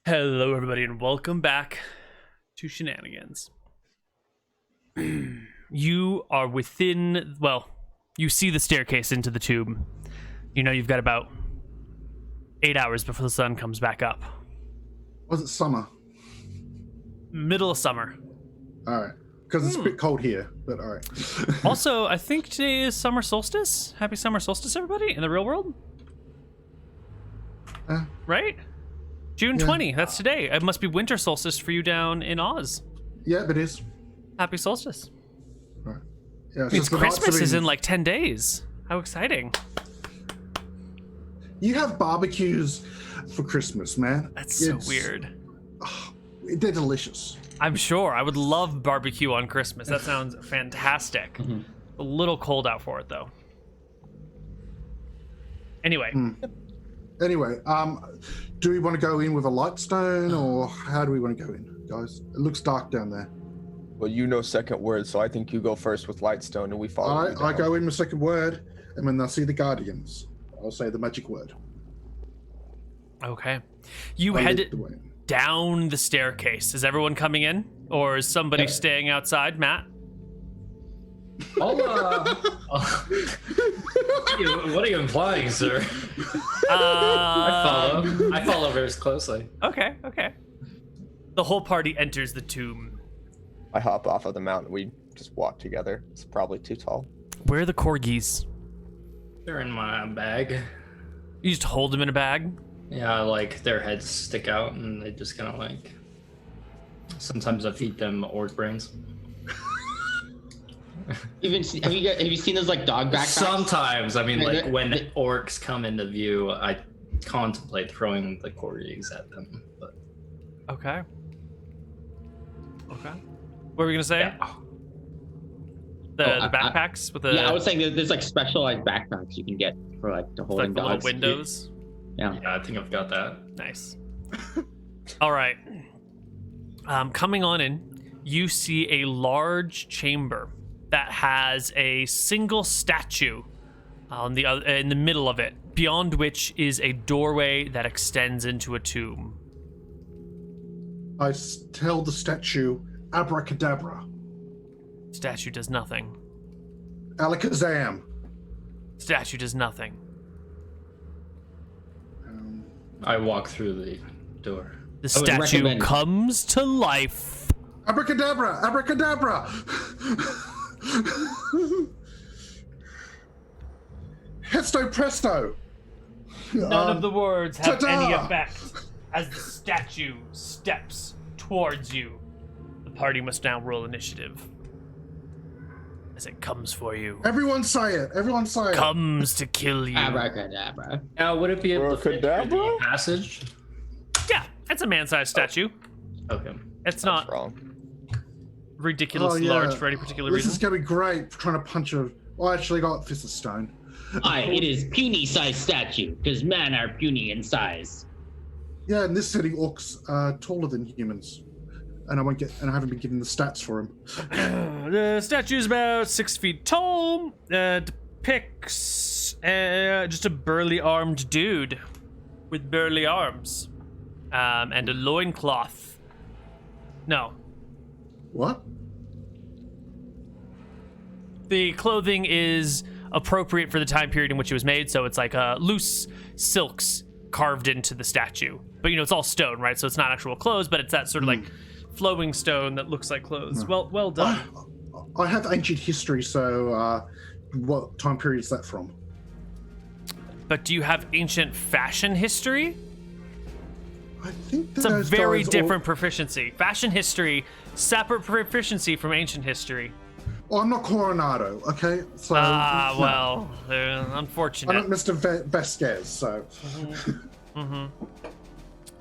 Hello, everybody, and welcome back to Shenanigans. You are within, well, you see the staircase into the tube. You know you've got about 8 hours before the sun comes back up. Was it summer? Middle of summer. All right. Because it's a bit cold here, but all right. Also, I think today is summer solstice. Happy summer solstice, everybody, in the real world. Right? June 20, that's today. It must be winter solstice for you down in Oz. Yeah, it is. Happy solstice. Right. Yeah, It's Christmas is in like 10 days. How exciting. You have barbecues for Christmas, man. That's so weird. They're delicious. I'm sure. I would love barbecue on Christmas. That sounds fantastic. A little cold out for it, though. Anyway. Anyway, do we want to go in with a light stone, or how do we want to go in, guys? It looks dark down there. Well, you know second word, so I think you go first with Lightstone, and we follow. I go in with second word, and when I see the Guardians, I'll say the magic word. Okay. You head down the staircase. Is everyone coming in, or is somebody staying outside? Matt? What are you implying, sir? I follow very closely. Okay. The whole party enters the tomb. I hop off of the mountain. We just walk together. It's probably too tall. Where are the corgis? They're in my bag. You just hold them in a bag? Yeah, like their heads stick out and they just kind of like... Sometimes I feed them orc brains. Have you seen those like dog backpacks? Sometimes, I mean, like when orcs come into view, I contemplate throwing the corgis at them. But Okay. What were we gonna say? Yeah. The backpacks with the I was saying that there's like specialized backpacks you can get for like to holding like the little dogs. windows. Yeah, I think I've got that. Nice. All right. Coming on in, you see a large chamber that has a single statue on the in the middle of it, beyond which is a doorway that extends into a tomb. I tell the statue, abracadabra. Statue does nothing. Alakazam. Statue does nothing. I walk through the door. The statue comes to life. Abracadabra! Abracadabra! Hesto presto! None of the words have ta-da! any effect as the statue steps towards you. The party must now roll initiative as it comes for you. Everyone say it. Everyone say it. Comes to kill you. abracadabra. Now, would it be able to fit through Abracadabra? the passage? Yeah, it's a man-sized statue. Okay. It's not Wrong. ridiculously large for any particular This reason. is going to be great trying to punch a... Well, I actually got Fist of Stone. It is puny-sized statue because men are puny in size. Yeah, in this setting, orcs are taller than humans. And I haven't been given the stats for him. The statue is about 6 feet tall. Depicts just a burly armed dude with burly arms and a loincloth. No. What? The clothing is appropriate for the time period in which it was made, so it's like loose silks carved into the statue. But it's all stone, right? So it's not actual clothes, but it's that sort of like flowing stone that looks like clothes. Well done. I have ancient history, so what time period is that from? But do you have ancient fashion history? I think It's a very different proficiency. Fashion history, separate proficiency from ancient history. Well, I'm not Coronado, okay? So, Well, I'm unfortunate. not Mr. Vasquez, so...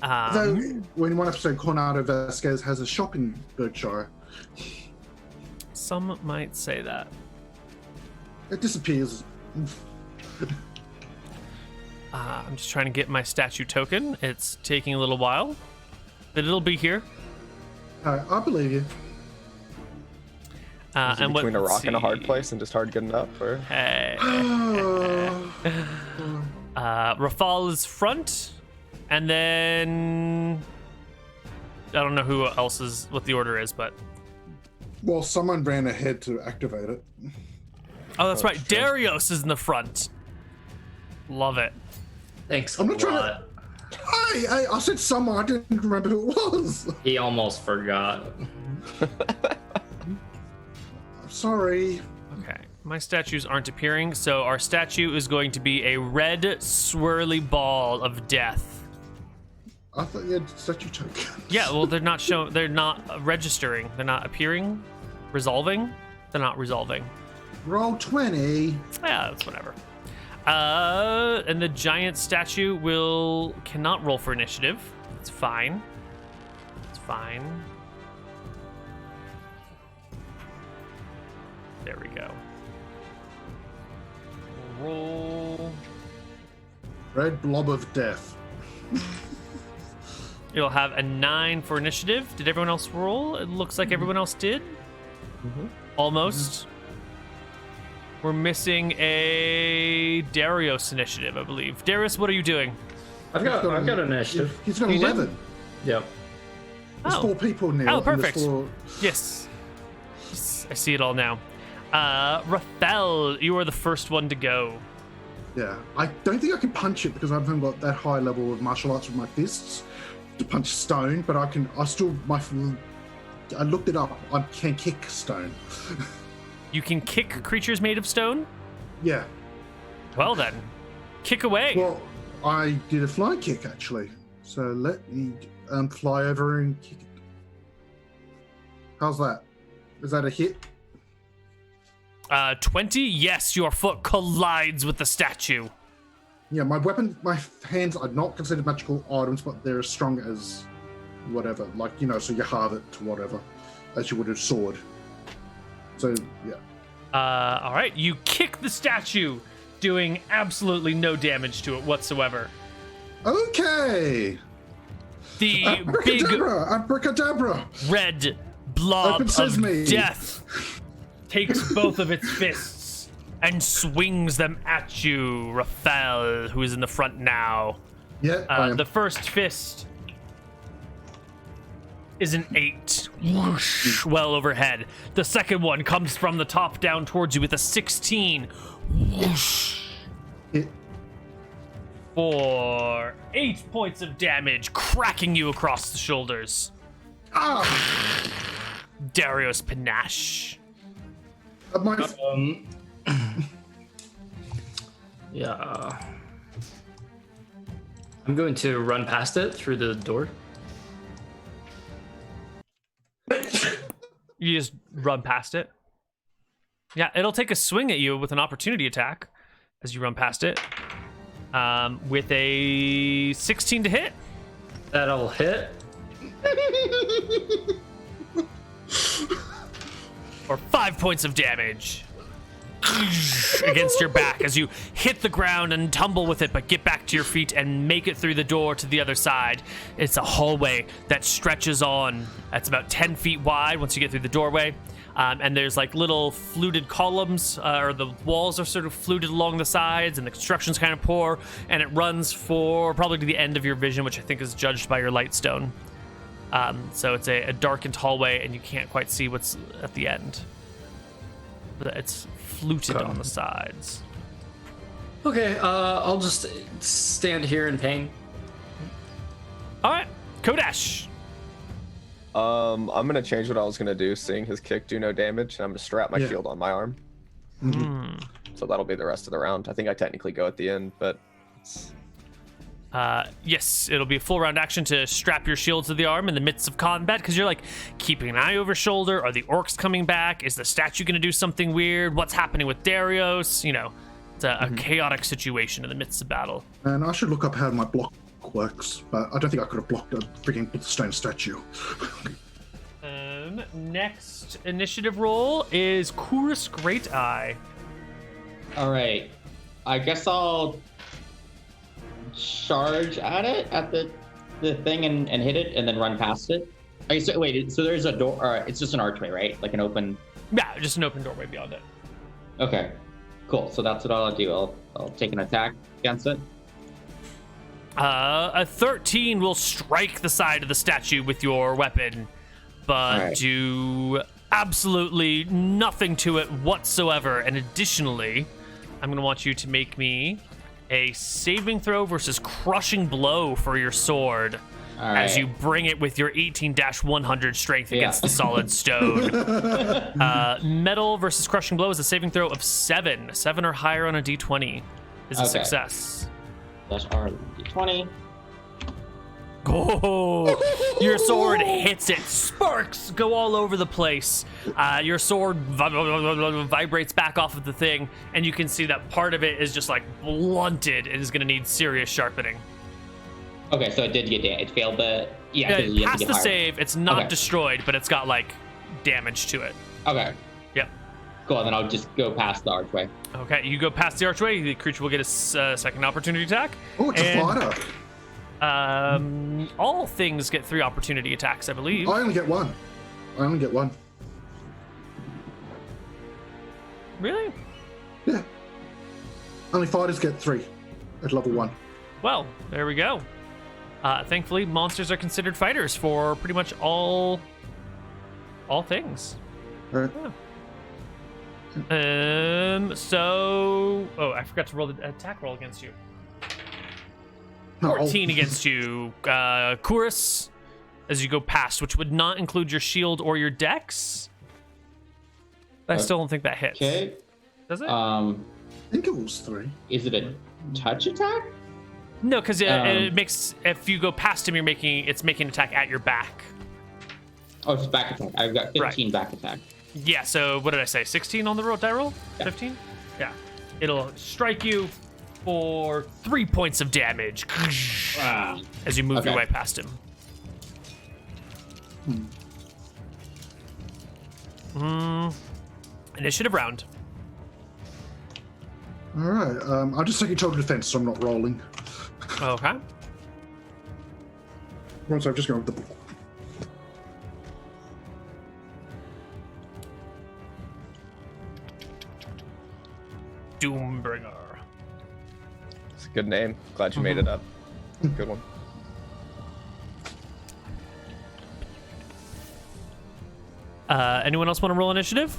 Though, when one episode Coronado Vasquez has a shop in Berkshire, Some might say that. it disappears. I'm just trying to get my statue token. It's taking a little while, but it'll be here. I believe you. Is it between a rock and a hard place and just hard getting up? Or? Hey. Rafal is front, and then don't know who else is what the order is, but Well, someone ran ahead to activate it. oh, that's right. sure. Darius is in the front. Love it. Thanks a I'm not trying to- lot. I said someone. I didn't remember who it was. He almost forgot. I'm sorry. Okay, my statues aren't appearing, so our statue is going to be a red swirly ball of death. I thought you had statue token. Yeah, well, they're not showing. They're not registering. They're not appearing. Resolving. They're not resolving. Roll 20. Yeah, that's whatever. And the giant statue cannot roll for initiative. It's fine. It's fine. There we go. Roll. Red blob of death. You'll have a 9 for initiative. Did everyone else roll? It looks like everyone else did. Almost. We're missing a Darius initiative, I believe. Darius, what are you doing? I've got initiative. He's got You did? 11. Yep. There's Oh. 4 people now. Oh, and there's perfect. 4 Yes. Yes, I see it all now. Rafael, you are the first one to go. Yeah, I don't think I can punch it because I haven't got that high level of martial arts with my fists to punch stone, but I looked it up. I can kick stone. You can kick creatures made of stone? Yeah. Well then, kick away. Well, I did a fly kick actually. So let me fly over and kick it. How's that? Is that a hit? 20? Yes, your foot collides with the statue. Yeah, my hands are not considered magical items, but they're as strong as whatever. Like, so you halve it to whatever, as you would a sword. So, yeah. All right, you kick the statue, doing absolutely no damage to it whatsoever. Okay. The big Abracadabra! red blob Open of sesame. death takes both of its fists and swings them at you, Rafael, who is in the front now. Yeah, I am. The first fist is an 8, whoosh, well overhead. The second one comes from the top down towards you with a 16, whoosh, Hit. for 8 points of damage, cracking you across the shoulders. Ah! Darius Panache. Yeah. I'm going to run past it through the door. You just run past it. Yeah, it'll take a swing at you with an opportunity attack as you run past it. With a 16 to hit. That'll hit. Or 5 points of damage against your back as you hit the ground and tumble with it, but get back to your feet and make it through the door to the other side. It's a hallway that stretches on. That's about 10 feet wide once you get through the doorway. And there's like little fluted columns, or the walls are sort of fluted along the sides, and the construction's kind of poor. And it runs for probably to the end of your vision, which I think is judged by your light stone. So it's a darkened hallway, and you can't quite see what's at the end. But it's fluted on the sides. Okay, I'll just stand here in pain. All right, Kodash. I'm gonna change what I was gonna do, seeing his kick do no damage, and I'm gonna strap my Yeah. shield on my arm. So that'll be the rest of the round. I think I technically go at the end, but it's... Yes, it'll be a full round action to strap your shield to the arm in the midst of combat, because you're like keeping an eye over your shoulder. Are the orcs coming back? Is the statue going to do something weird? What's happening with Darius? It's a chaotic situation in the midst of battle. And I should look up how my block works, but I don't think I could have blocked a freaking stone statue. Next initiative roll is Kurus Great Eye. All right. I guess I'll charge at it, at the thing, and hit it, and then run past it. Okay, so wait, so there's a door, or it's just an archway, right? Like an open. Yeah, just an open doorway beyond it. Okay, cool. So that's what I'll do. I'll take an attack against it. A 13 will strike the side of the statue with your weapon, but do absolutely nothing to it whatsoever. And additionally, I'm going to want you to make me a saving throw versus crushing blow for your sword as you bring it with your 18-100 strength against the solid stone. Metal versus crushing blow is a saving throw of 7. 7 or higher on a d20 is a success. That's our d20. Oh, your sword hits it. Sparks go all over the place. Your sword vibrates back off of the thing, and you can see that part of it is just like blunted and is going to need serious sharpening. Okay, so it did get damaged. It failed the... Yeah, it passed the save. It's not destroyed, but it's got like damage to it. Okay. Yep. Cool, and then I'll just go past the archway. Okay, you go past the archway. The creature will get a second opportunity attack. Oh, it's a fighter. All things get 3 opportunity attacks, I believe. I only get 1. Really? Yeah. Only fighters get 3 at level 1. Well, there we go. Thankfully, monsters are considered fighters for pretty much all things. All right. Yeah. So, I forgot to roll the attack roll against you. 14 against you, Kurus, as you go past, which would not include your shield or your dex. I still don't think that hits. Okay. Does it? I think it was 3. Is it a touch attack? No, because it makes, if you go past him, it's making an attack at your back. Oh, it's back attack. I've got 15 back attack. Yeah, so what did I say? 16 on the die roll? Yeah. 15? Yeah. It'll strike you for 3 points of damage as you move your way past him. Initiative round. All right. I'll just take a total defense, so I'm not rolling. Okay. Once I've just gone with the. Doombringer. It's a good name. Glad you made it up. Good one. Anyone else want to roll initiative?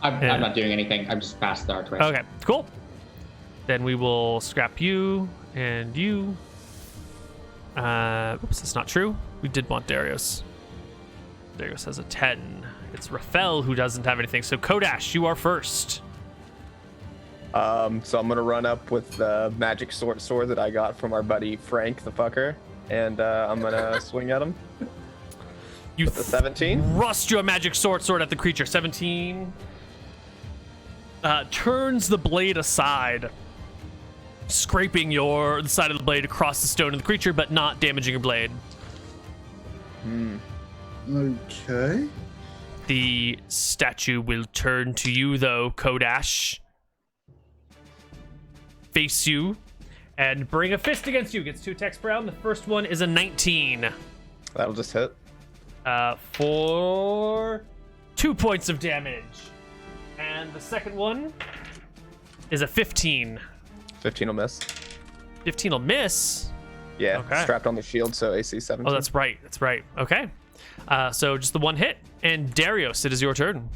I'm not doing anything. I'm just past the archway. Okay, cool. Then we will scrap you and you. Oops, that's not true. We did want Darius. Darius has a 10. It's Rafael who doesn't have anything. So Kodash, you are first. So I'm gonna run up with the magic sword that I got from our buddy Frank the fucker, and I'm gonna swing at him. You with the 17. Thrust your magic sword at the creature. 17 turns the blade aside, scraping the side of the blade across the stone of the creature, but not damaging your blade. Okay. The statue will turn to you, though, Kodash. Face you and bring a fist against you. Gets 2 attacks per round. The first one is a 19. That'll just hit. For 2 points of damage. And the second one is a 15. 15 will miss. 15 will miss? Yeah, okay. Strapped on the shield, so AC 17. Oh, that's right. That's right. Okay. So just the one hit. And Darius, it is your turn.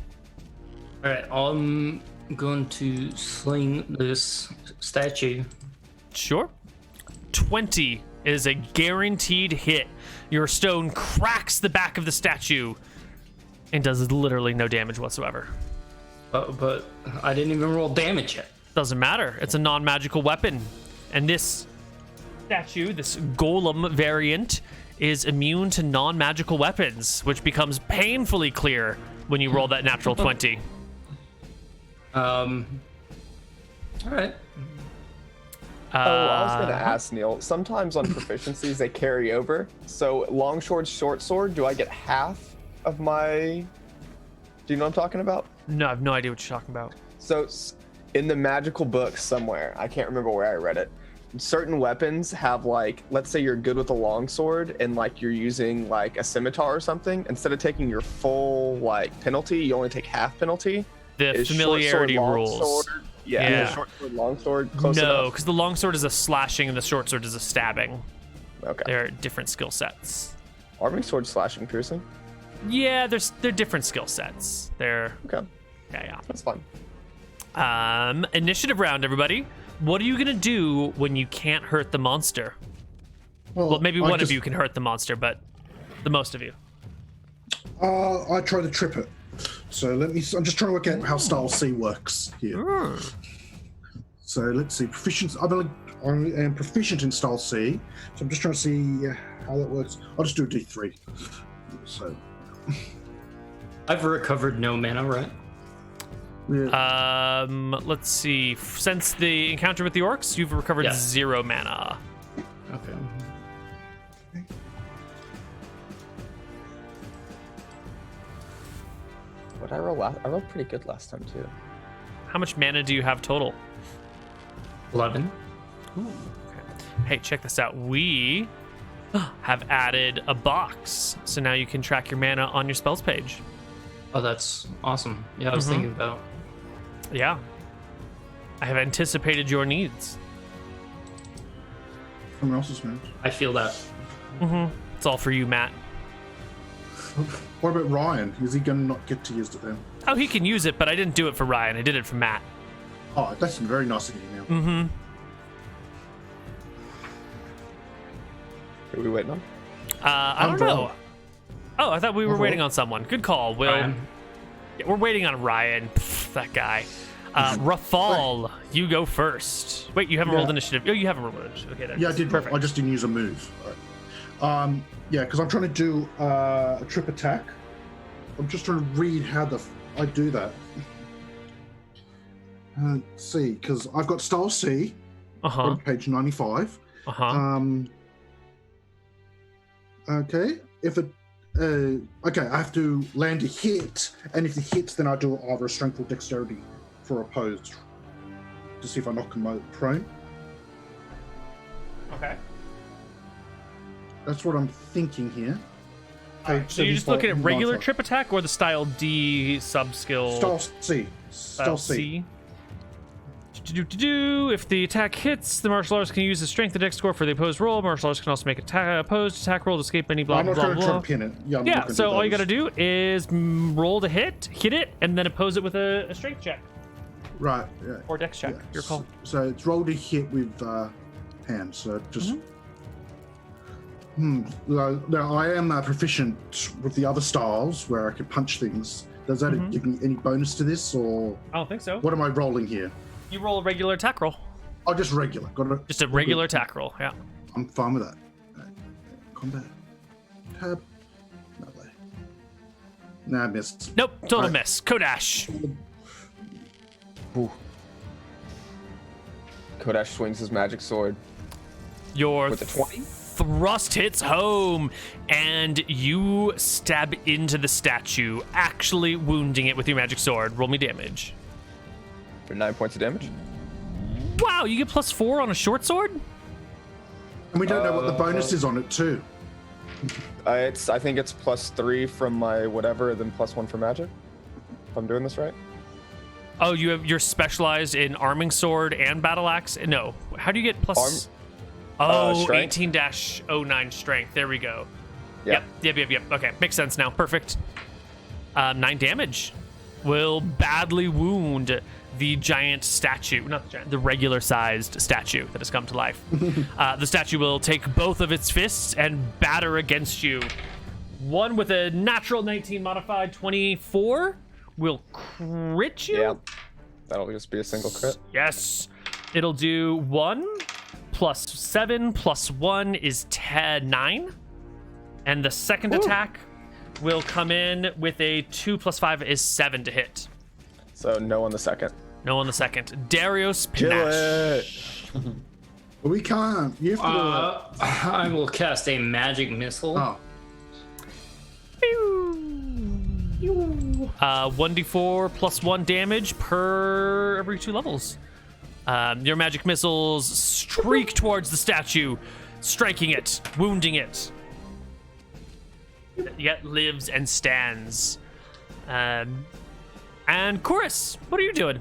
All right, I'm going to sling this statue. Sure. 20 is a guaranteed hit. Your stone cracks the back of the statue and does literally no damage whatsoever. But I didn't even roll damage yet. Doesn't matter. It's a non-magical weapon. And this statue, this golem variant, is immune to non-magical weapons, which becomes painfully clear when you roll that natural 20. All right. I was going to ask, Neal, sometimes on proficiencies they carry over. So long sword, short sword, do I get half of my... Do you know what I'm talking about? No, I have no idea what you're talking about. So in the magical book somewhere, I can't remember where I read it, certain weapons have, like, let's say you're good with a long sword and like you're using like a scimitar or something, instead of taking your full like penalty, you only take half penalty. The familiarity rules. Yeah. Short sword, long sword, close No, enough. because the longsword is a slashing and the short sword is a stabbing. Okay. They're different skill sets. Arming sword, slashing, piercing. Yeah, they're different skill sets. They're Okay, yeah. that's fun. Initiative round, everybody. What are you gonna do when you can't hurt the monster? Well, maybe one of you can hurt the monster, but the most of you. I try to trip it. So I'm just trying to work out how style C works here. So let's see, proficiency. I am proficient in style C, so I'm just trying to see how that works. I'll just do a D3. So I've recovered no mana, right? yeah. Let's see. Since the encounter with the orcs, you've recovered Yeah. 0 mana. Okay. What I roll last? I rolled pretty good last time too. How much mana do you have total? 11. Hey, check this out. We have added a box, so now you can track your mana on your spells page. Oh, that's awesome. Yeah, I was thinking about. Yeah. I have anticipated your needs. Someone else's name. I feel that. It's all for you, Matt. What about Ryan? Is he gonna not get to use it then? Oh, he can use it, but I didn't do it for Ryan. I did it for Matt. Oh, that's very nice of you now. Who are we waiting on? I don't Brian. know. Oh, I thought we were Uh-huh. waiting on someone. Good call, Will. Ryan. Yeah, we're waiting on Ryan. Pff, that guy. Rafal, you go first. Wait, you haven't rolled Yeah. initiative. Oh, you haven't rolled initiative. Okay, there. Yeah, I did. Perfect. I just didn't use a move. Right. Yeah, because I'm trying to do a trip attack. I'm just trying to read how I do that. Let's see, because I've got style C on page 95. Okay, if it. Okay, I have to land a hit, and if it hits, then I do either a strength or dexterity for opposed to see if I knock him prone. Okay. That's what I'm thinking here. So you're just looking at 75, regular 95. trip attack or the style D sub skill? Style C. Style C. If the attack hits, the martial artist can use the strength and dex score for the opposed roll. Martial artist can also make an opposed attack roll to escape any blah I'm blah not blah going to try blah. and pin it. Yeah, I'm not Yeah, gonna so do all you those. gotta do is roll to hit it, and then oppose it with a strength check Right. Yeah. or dex check. Yeah. Your call. So it's roll to hit with hands. So just. Now I am proficient with the other styles where I can punch things. Does that give me any bonus to this, or I don't think so. what am I rolling here? You roll a regular attack roll. Oh, just regular. Got it. Just a regular attack roll. Yeah. I'm fine with that. Right. Combat. Tab. Lovely. Nah, I missed. Nope. Total Right. miss. Kodash. Kodash swings his magic sword Your with a 20. thrust hits home, and you stab into the statue, actually wounding it with your magic sword. Roll me damage. For 9 points of damage. Wow, you get +4 on a short sword? And we don't know what the bonus is on it too. I think it's +3 from my whatever, then +1 for magic. If I'm doing this right. Oh, you're specialized in arming sword and battle axe? No. How do you get plus? Strength? 18-09 strength. There we go. Yeah. Yep. Okay, makes sense now. Perfect. 9 damage. Will badly wound the giant statue, not the giant, the regular-sized statue that has come to life. The statue will take both of its fists and batter against you. One with a natural 19 modified 24 will crit you. Yeah. That'll just be a single crit. Yes. It'll do 1 plus 7 plus 1 is 9. And the second attack will come in with a 2 plus 5 is 7 to hit. So no on the second. No on the second. Darius Kill Panache. it. But we can't. You have to do it. I will cast a magic missile. Oh. 1d4 plus 1 damage per every 2 levels. Your magic missiles streak towards the statue, striking it, wounding it. Yet lives and stands. And Chorus, what are you doing?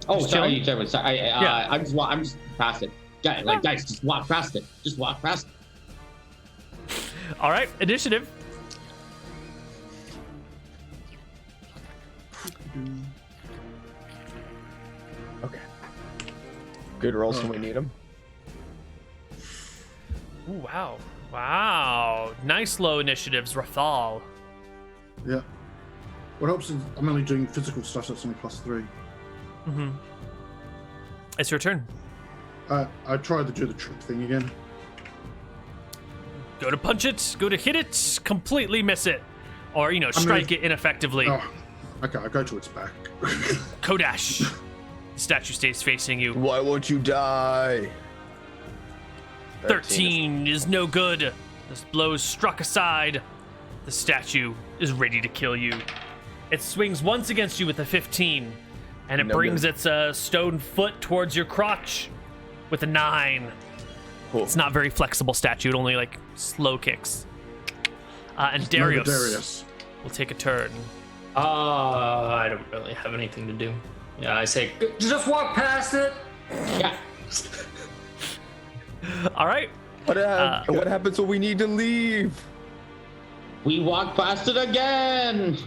Oh, Just sorry, chilling? sorry. Yeah. I'm just past it. Guys, just walk past it. Just walk past it. All right, initiative. Okay. Good rolls when we need them. Ooh, wow. Wow. Nice low initiatives, Rafal. Yeah. What helps is I'm only doing physical stuff, so it's only +3. Mm-hmm. It's your turn. I tried to do the trick thing again. Go to punch it, go to hit it, completely miss it. Or, strike it ineffectively. Oh, okay, I go to its back. Kodash. The statue stays facing you. Why won't you die? 13 is no good. This blow is struck aside. The statue is ready to kill you. It swings once against you with a 15, and it No brings good. its stone foot towards your crotch with a 9. Cool. It's not very flexible statue. It only slow kicks. And Darius will take a turn. I don't really have anything to do. Yeah, I say, just walk past it. Yeah. All right. What happens when we need to leave? We walk past it again.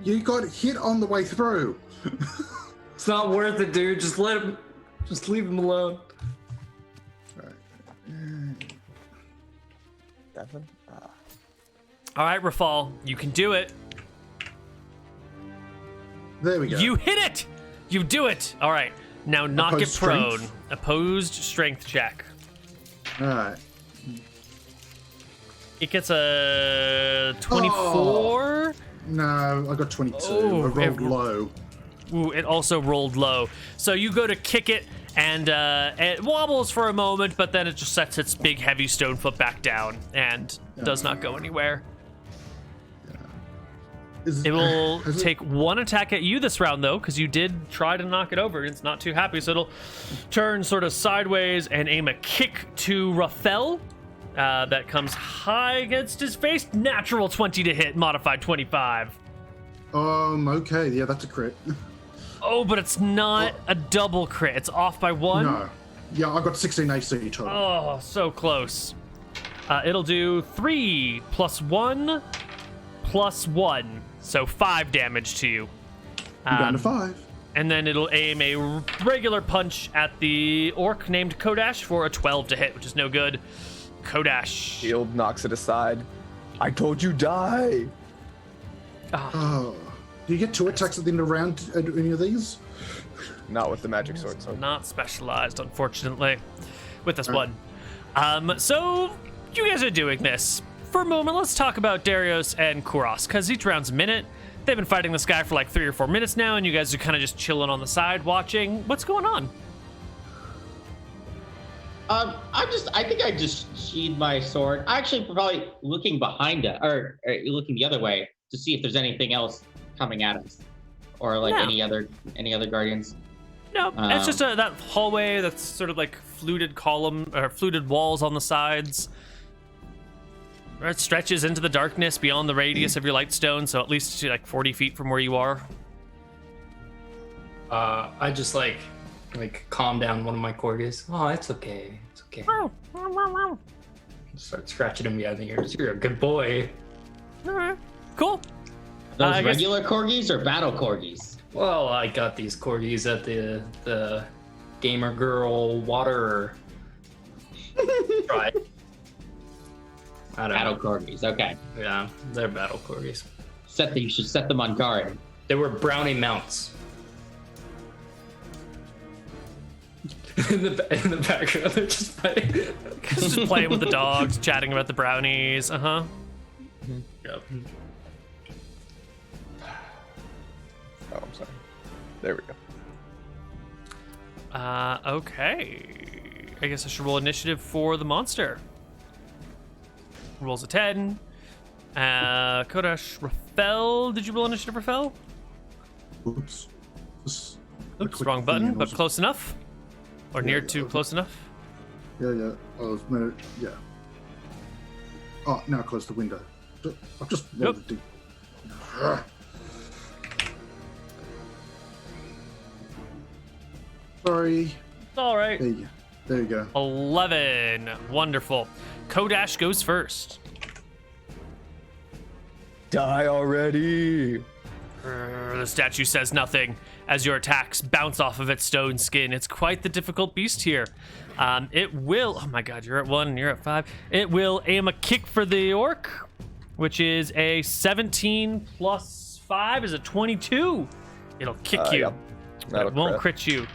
You got hit on the way through. It's not worth it, dude. Just leave him alone. Devin? All right, Rafal, you can do it. There we go. You hit it. You do it. All right. Now knock Opposed it prone. strength? Opposed strength check. All right. It gets a 24. No, I got 22. Oh, I rolled it- low. Ooh, it also rolled low. So you go to kick it, and it wobbles for a moment, but then it just sets its big, heavy stone foot back down and does not go anywhere. It will has take one attack at you this round, though, because you did try to knock it over. It's not too happy, so it'll turn sort of sideways and aim a kick to Rafael. That comes high against his face. Natural 20 to hit, modified 25. Okay, yeah, that's a crit. Oh, but it's not a double crit. It's off by 1. No. Yeah, I got 16 AC total. Oh, so close. It'll do 3 + 1 + 1. So 5 damage to you. I'm down to 5. And then it'll aim a regular punch at the orc named Kodash for a 12 to hit, which is no good. Kodash. Shield knocks it aside. I told you die. Oh. Do you get 2 attacks at the end of the round at any of these? Not with the magic sword. So Not specialized, unfortunately, with this one. So you guys are doing this. For a moment, let's talk about Darius and Kuros, because each round's a minute. They've been fighting this guy for like 3 or 4 minutes now, and you guys are kind of just chilling on the side watching. What's going on? I think I just sheathed my sword. Actually, probably looking behind it, or looking the other way to see if there's anything else coming at us, or like No. any other guardians. No, it's just that hallway that's sort of like fluted column or fluted walls on the sides. It stretches into the darkness beyond the radius of your light stone, so at least like 40 feet from where you are. I just like calm down one of my corgis. Oh, it's okay. It's okay. Start scratching him behind the ears. You're a good boy. All right, cool. Those I guess- regular corgis or battle corgis? Well, I got these corgis at the gamer girl water. Right. I don't Battle know. corgis. Okay. Yeah, they're battle corgis. You should set them on guard. They were brownie mounts. in the background, they're just fighting. Just playing with the dogs, chatting about the brownies. Uh-huh. Yep. Oh, I'm sorry. There we go. Okay. I guess I should roll initiative for the monster. Rolls a 10. Kodash, Rafael. Did you roll initiative, Rafael? Oops. Just a Oops, quick wrong thing button, and but also- close enough. Or near Yeah, to okay. close enough. Yeah. Yeah. Oh, now close the window. I've just rolled Yep. the Sorry. It's all right. There you go. 11. Wonderful. Kodash goes first. Die already. The statue says nothing as your attacks bounce off of its stone skin. It's quite the difficult beast here. It will... Oh my god, you're at 1 and you're at 5. It will aim a kick for the orc, which is a 17 plus 5 is a 22. It'll kick you. Yep. But it won't crit you.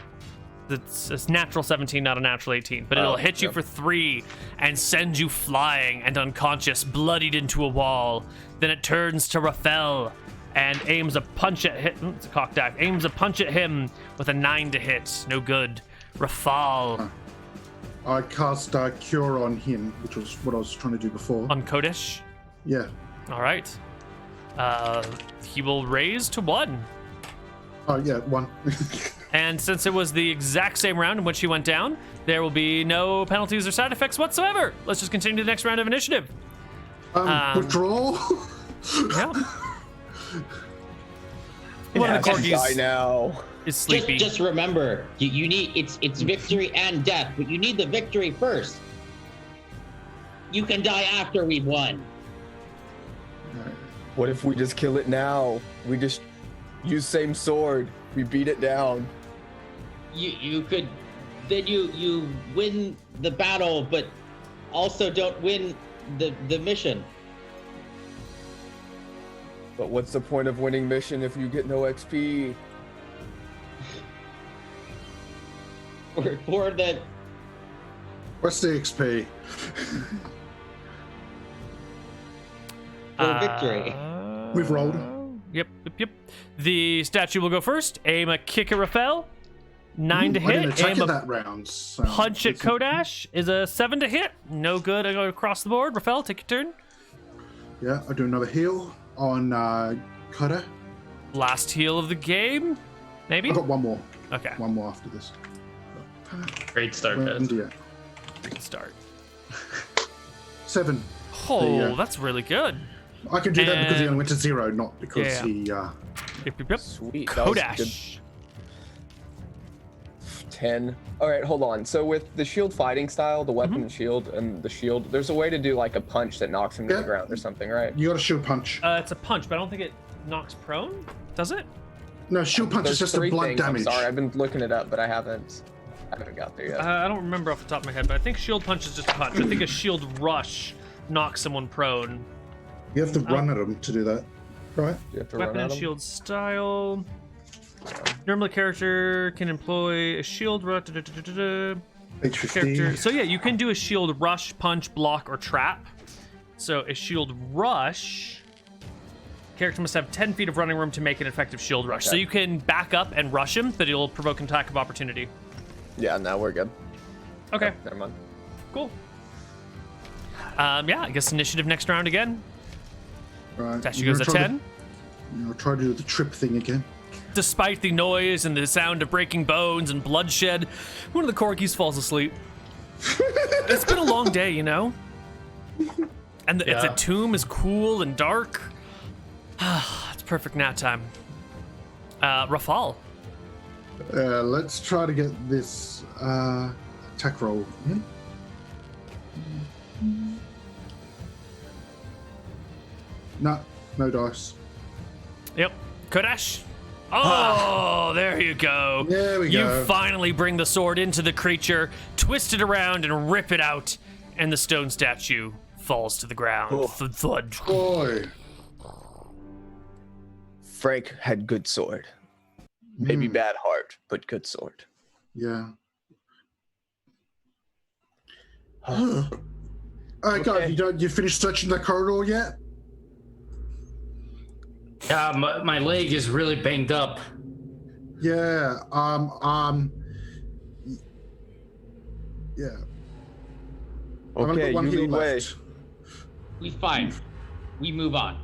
It's a natural 17, not a natural 18. But it'll hit you for 3 and send you flying and unconscious, bloodied into a wall. Then it turns to Raphael and aims a punch at him. It's a cock dive. Aims a punch at him with a 9 to hit. No good. Raphael. I cast Cure on him, which was what I was trying to do before. On Kodesh. Yeah. All right. He will raise to 1. Oh, yeah, 1. And since it was the exact same round in which he went down, there will be no penalties or side effects whatsoever. Let's just continue to the next round of initiative. Withdrawal? Yeah. It One of the has to die corgis now. is sleepy. Just remember, you need it's victory and death, but you need the victory first. You can die after we've won. What if we just kill it now? We just use same sword. We beat it down. You could, then you win the battle, but also don't win the mission. But what's the point of winning mission if you get no XP? For the What's the XP? for victory. We've rolled. Yep. The statue will go first. Aim a kick at Raphael. 9 to I didn't hit. attack Aim in a that round. So punch at Kodash is a 7 to hit. No good. I go across the board. Raphael, take your turn. Yeah, I'll do another heal on Cutter. Last heal of the game. Maybe? I've got one more. Okay. One more after this. Great start, Where- guys. yeah. Good start. 7. Oh, that's really good. I can do that because he And- only went to 0, not because Yeah. he. Yep. Sweet. That was good. Kodash. 10. All right, hold on. So with the shield fighting style, the weapon and shield, and the shield, there's a way to do like a punch that knocks him to the Yeah. ground or something, right? You got a shield punch. It's a punch, but I don't think it knocks prone. Does it? No, shield punch is There's just a 3 blood things. damage. I'm sorry, I've been looking it up, but I haven't got there yet. I don't remember off the top of my head, but I think shield punch is just a punch. I think a shield rush knocks someone prone. You have to run at him to do that, right? Do you have to Weapon run and at him? shield style. Normally, character can employ a shield rush. H15. Character. So yeah, you can do a shield rush, punch, block, or trap. So a shield rush. Character must have 10 feet of running room to make an effective shield rush. So Okay. you can back up and rush him, but it'll provoke an attack of opportunity. Yeah, now we're good. Okay, Never mind. cool. Yeah, I guess initiative next round again. Right. Statue You're goes at gonna try 10. I'll try to do the trip thing again. Despite the noise and the sound of breaking bones and bloodshed, one of the corgis falls asleep. It's been a long day, you know? And the Yeah. tomb is cool and dark. It's perfect nap time. Rafal. Let's try to get this attack roll in. No dice. Yep. Kodash. Oh, there you go. There we You go. finally bring the sword into the creature, twist it around, and rip it out, and the stone statue falls to the ground. Oh. Thud, thud. Boy. Frank had good sword. Maybe bad heart, but good sword. Yeah. Huh. Alright, guys, Okay. you finished searching the corridor yet? Yeah, my leg is really banged up. Yeah. Yeah. I've only Okay, got one you heal lead way. left. We fine. We move on.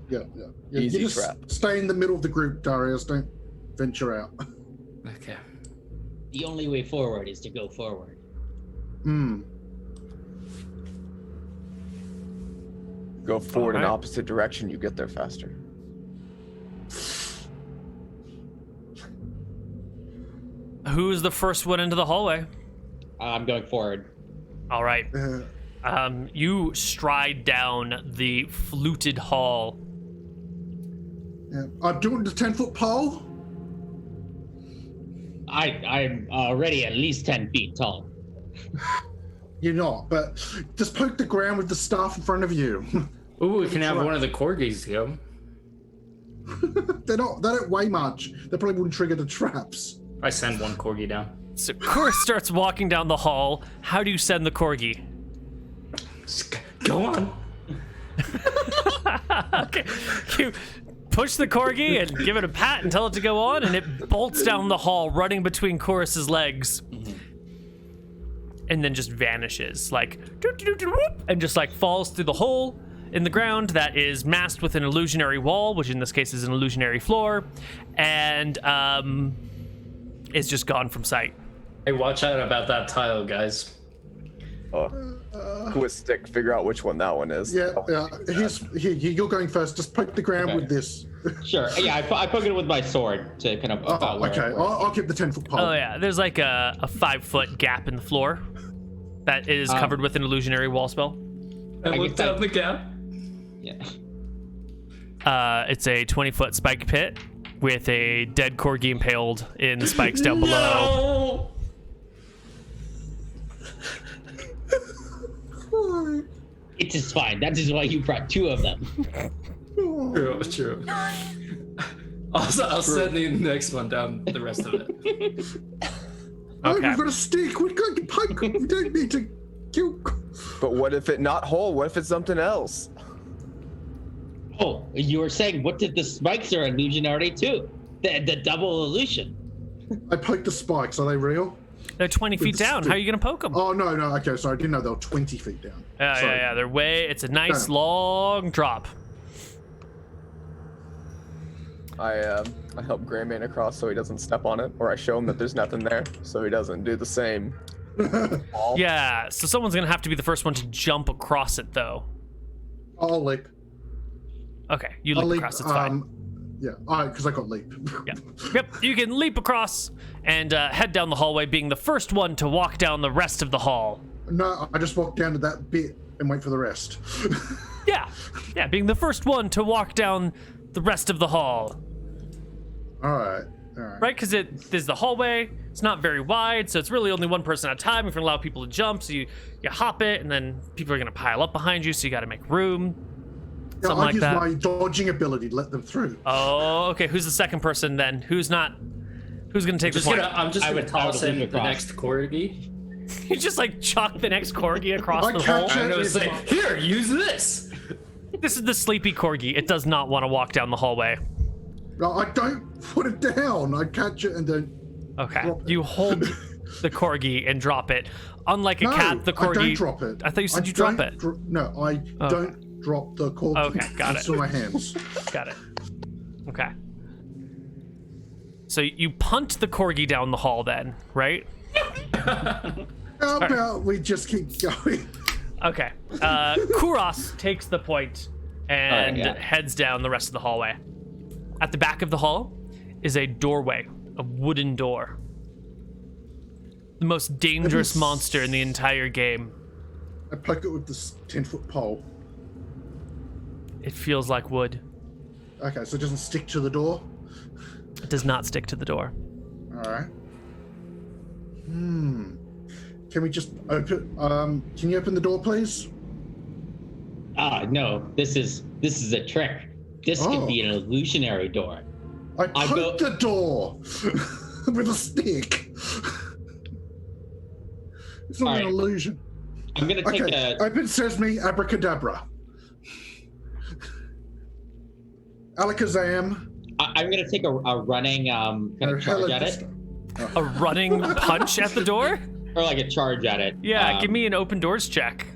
Yeah. Easy you just trap. stay in the middle of the group, Darius. Don't venture out. Okay. The only way forward is to go forward. Go forward in Alright. opposite direction, you get there faster. Who's the first one into the hallway? I'm going forward. All right. You stride down the fluted hall. Yeah. I'm doing the 10-foot pole. I'm already at least 10 feet tall. You're not, but just poke the ground with the staff in front of you. Ooh, we can have one of the corgis go. They don't weigh much. They probably wouldn't trigger the traps. I send one corgi down. So Kura starts walking down the hall. How do you send the corgi? Go on. Okay. You push the corgi and give it a pat and tell it to go on, and it bolts down the hall, running between Chorus's legs. And then just vanishes, like, and just like falls through the hole in the ground that is masked with an illusionary wall, which in this case is an illusionary floor, and is just gone from sight. Hey, watch out about that tile, guys. With stick, figure out which one that one is. Yeah, you're going first. Just poke the ground with this. Sure. Yeah, I poke it with my sword to kind of. Okay, I'll keep the 10-foot pole. Oh yeah, there's like a 5-foot gap in the floor that is covered with an illusionary wall spell. I looked down the gap. Yeah. It's a 20-foot spike pit with a dead corgi impaled in the spikes down below. No! It is fine. That is why you brought 2 of them. True. I'll send the next one down the rest of it. Oh, Okay. we've got a stick. We don't need to kill. But what if it not whole? What if it's something else? Oh, you were saying, what if the spikes are illusionary too? The double illusion. I poked the spikes. Are they real? They're 20 feet the down. stick. How are you gonna poke them? Oh, no. Okay, sorry. I didn't know they were 20 feet down. Yeah. They're it's a nice Damn. long drop. I help Grayman across so he doesn't step on it, or I show him that there's nothing there so he doesn't do the same. fall. Yeah, so someone's gonna have to be the first one to jump across it, though. I'll leap. Okay, you I'll leap across. It's fine. Yeah, because I got leap. Yeah. Yep, you can leap across and head down the hallway, being the first one to walk down the rest of the hall. No, I just walk down to that bit and wait for the rest. Yeah, being the first one to walk down the rest of the hall. All right. Right, because there's the hallway. It's not very wide, so it's really only one person at a time. If you allow people to jump, so you hop it, and then people are gonna pile up behind you, so you got to make room. Yeah, Something I like use that. my dodging ability to let them through. Oh, okay. Who's the second person then? Who's gonna take the point? I'm just gonna toss leap in the across. next corgi. You just like chuck the next corgi across I the catch hole. it. I'm gonna say, here, use this. This is the sleepy corgi. It does not want to walk down the hallway. No, I don't put it down. I catch it and then. Okay. Drop it. You hold the corgi and drop it. Unlike a No, cat, the corgi. I don't drop it. I thought you said you drop it. No, I don't drop the corgi. Okay, got it. It's in my hands. Got it. Okay. So you punt the corgi down the hall then, right? How about we just keep going? Okay. Kuros takes the point and yeah. heads down the rest of the hallway. At the back of the hall is a doorway, a wooden door. The most dangerous monster in the entire game. I poke it with this 10-foot pole. It feels like wood. Okay, so it doesn't stick to the door. It does not stick to the door. All right. Can we just open? Can you open the door, please? No, this is a trick. This could be an illusionary door. I poked the door with a stick. It's not All an right. illusion. I'm gonna take Okay, a. open sesame, abracadabra. Alakazam. I'm gonna take a running kind of charge at it, A running punch at the door? or like a charge at it. Yeah, give me an open doors check.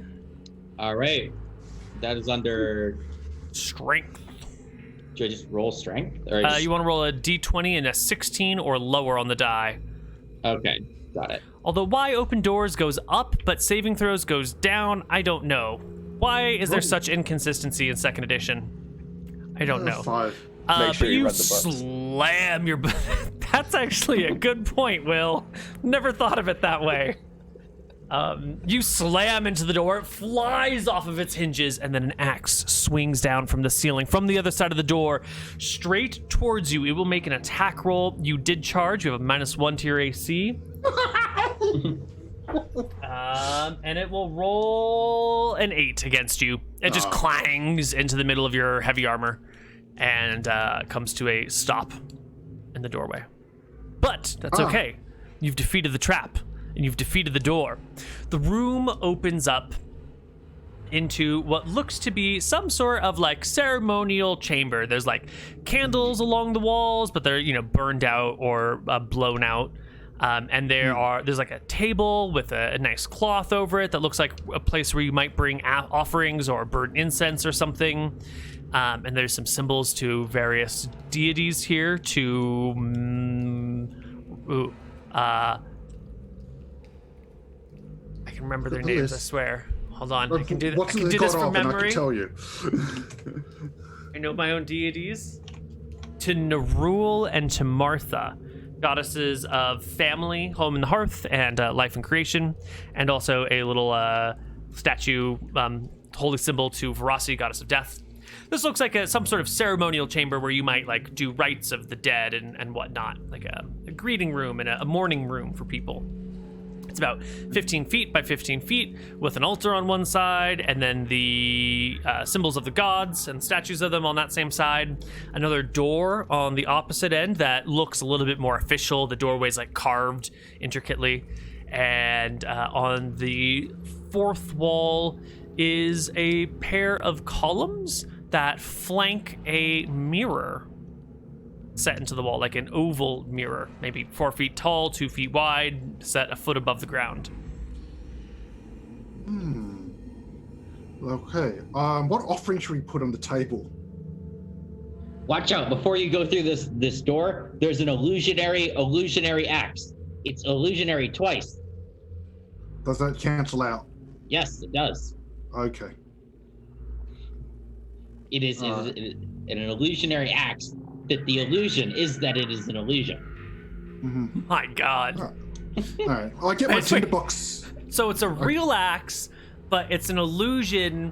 All right, that is under. Strength. Do I just roll strength? Or just... You want to roll a d20 and a 16 or lower on the die. Okay, got it. Although why open doors goes up, but saving throws goes down, I don't know. Why is there such inconsistency in second edition? I don't know. 5. Make sure but you you read the books. slam your. That's actually a good point, Will. Never thought of it that way. You slam into the door, it flies off of its hinges, and then an axe swings down from the ceiling from the other side of the door, straight towards you. It will make an attack roll. You did charge. You have a -1 to your AC. And it will roll an 8 against you. It just clangs into the middle of your heavy armor and comes to a stop in the doorway. But that's okay. You've defeated the trap. And you've defeated the door. The room opens up into what looks to be some sort of like ceremonial chamber. There's like candles along the walls, but they're, you know, burned out or blown out. And there's like a table with a nice cloth over it that looks like a place where you might bring offerings or burn incense or something. And there's some symbols to various deities here I can remember their names, I swear. Hold on, I can do, I can do this from memory. I can tell you. I know my own deities. To Nerul and to Martha, goddesses of family, home and the hearth, and life and creation, and also a little statue, holy symbol to Veracity, goddess of death. This looks like some sort of ceremonial chamber where you might like do rites of the dead and whatnot, like a greeting room and a mourning room for people. It's about 15 feet by 15 feet with an altar on one side and then the symbols of the gods and statues of them on that same side. Another door on the opposite end that looks a little bit more official. The doorway's like carved intricately. And on the fourth wall is a pair of columns that flank a mirror set into the wall, like an oval mirror, maybe 4 feet tall, 2 feet wide, set a foot above the ground. Okay. What offering should we put on the table? Watch out! Before you go through this door, there's an illusionary axe. It's illusionary twice. Does that cancel out? Yes, it does. Okay. It is an illusionary axe. That the illusion is that it is an illusion. My God. All right. I'll get my tinderbox. So it's a real axe, but it's an illusion.